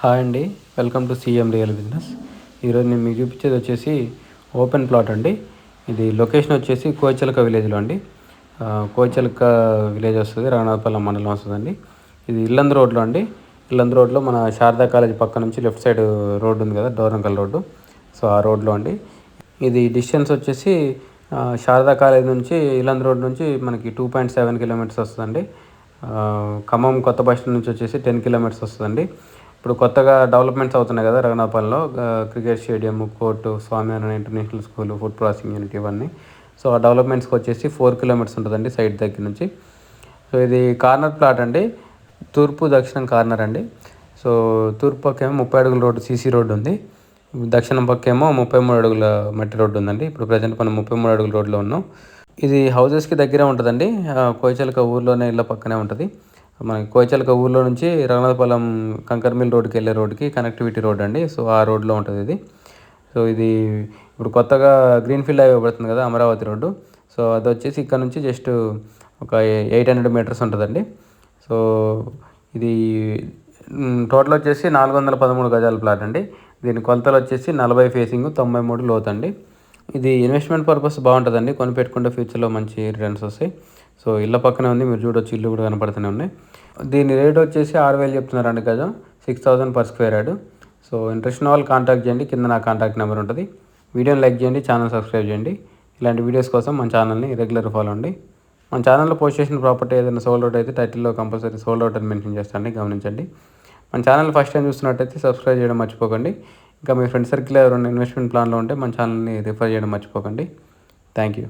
Hi అండి, welcome to CM real business. ఈరోజు నేను మీకు చూపించేది వచ్చేసి ఓపెన్ ప్లాట్ అండి. ఇది లొకేషన్ వచ్చేసి కోచలక విలేజ్లో అండి. కోచలక విలేజ్ వస్తుంది, రాణాపల్లం మండలం వస్తుందండి. ఇది ఇల్లందు రోడ్లో అండి. ఇల్లందు రోడ్లో మన శారదా కాలేజ్ పక్క నుంచి లెఫ్ట్ సైడ్ రోడ్డు ఉంది కదా, డోరంకల్ రోడ్డు. సో ఆ రోడ్లో అండి. ఇది డిస్టెన్స్ వచ్చేసి శారదా కాలేజ్ నుంచి ఇల్లందు రోడ్ నుంచి మనకి 2.7 కిలోమీటర్స్ వస్తుందండి. ఖమ్మం కొత్త బస్ స్టాండ్ నుంచి వచ్చేసి 10 కిలోమీటర్స్ వస్తుందండి. ఇప్పుడు కొత్తగా డెవలప్మెంట్స్ అవుతున్నాయి కదా రఘునాథపాలెంలో, cricket stadium, court, Swaminarayan international school, food processing unit ఇవన్నీ. సో ఆ డెవలప్మెంట్స్కి వచ్చేసి 4 కిలోమీటర్స్ ఉంటుందండి సైట్ దగ్గర నుంచి. సో ఇది కార్నర్ ప్లాట్ అండి, తూర్పు దక్షిణం కార్నర్ అండి. సో తూర్పు పక్క ఏమో 30 అడుగుల రోడ్డు, సీసీ రోడ్డు ఉంది. దక్షిణం పక్క ఏమో 33 అడుగుల మట్టి రోడ్డు ఉందండి. ఇప్పుడు ప్రజెంట్ మనం 33 అడుగుల రోడ్లో ఉన్నాం. ఇది హౌజెస్కి దగ్గరే ఉంటుందండి. కోయిచలక ఊర్లోనే ఇళ్ళ పక్కనే ఉంటుంది. మనకి కోయిచలక ఊర్లో నుంచి రఘునాథపాలెం కంకర్మిల్ రోడ్డుకి వెళ్ళే రోడ్డుకి కనెక్టివిటీ రోడ్ అండి. సో ఆ రోడ్లో ఉంటుంది ఇది. సో ఇది ఇప్పుడు కొత్తగా గ్రీన్ఫీల్డ్ హైవే పడుతుంది కదా, అమరావతి రోడ్డు. సో అది వచ్చేసి ఇక్కడ నుంచి జస్ట్ ఒక 800 మీటర్స్ ఉంటుందండి. సో ఇది టోటల్ వచ్చేసి 413 గజాల ప్లాట్ అండి. దీని కొలతలు వచ్చేసి 40 ఫేసింగ్, 93 లోతు అండి. ఇది ఇన్వెస్ట్మెంట్ పర్పస్ బాగుంటుందండి, కొని పెట్టుకుంటే ఫ్యూచర్లో మంచి రిటర్న్స్ వస్తాయి. సో ఇళ్ళ పక్కనే ఉంది, మీరు చూడొచ్చు, ఇల్లు కూడా కనపడుతూనే ఉన్నాయి. దీని రేట్ వచ్చేసి 6,000 చెప్తున్నారండి గజం, 6,000 per square yard. So interest ఉన్న వాళ్ళు కాంటాక్ట్ చేయండి, కింద నా కాంటాక్ట్ నెంబర్ ఉంటుంది. వీడియోని లైక్ చేయండి, ఛానల్ సబ్స్క్రైబ్ చేయండి. ఇలాంటి వీడియోస్ కోసం మన ఛానల్ని రెగ్యులర్ ఫాలో అండి. మన ఛానల్లో పోస్ట్ చేసిన ప్రాపర్టీ ఏదైనా సోల్డ్ అవుట్ అయితే టైటిల్లో కంపల్సరీ సోల్డ్ అవుట్ అని మెన్షన్ చేస్తాండి, గమనించండి. మన ఛానల్ ఫస్ట్ టైం చూస్తున్నట్టయితే సబ్స్క్రైబ్ చేయడం మర్చిపోకండి. ఇంకా మీ ఫ్రెండ్ సర్కిల్ ఎవరైనా ఇన్వెస్ట్మెంట్ ప్లాన్లో ఉంటే మన ఛానల్ని రిఫర్ చేయడం మర్చిపోకండి. Thank you.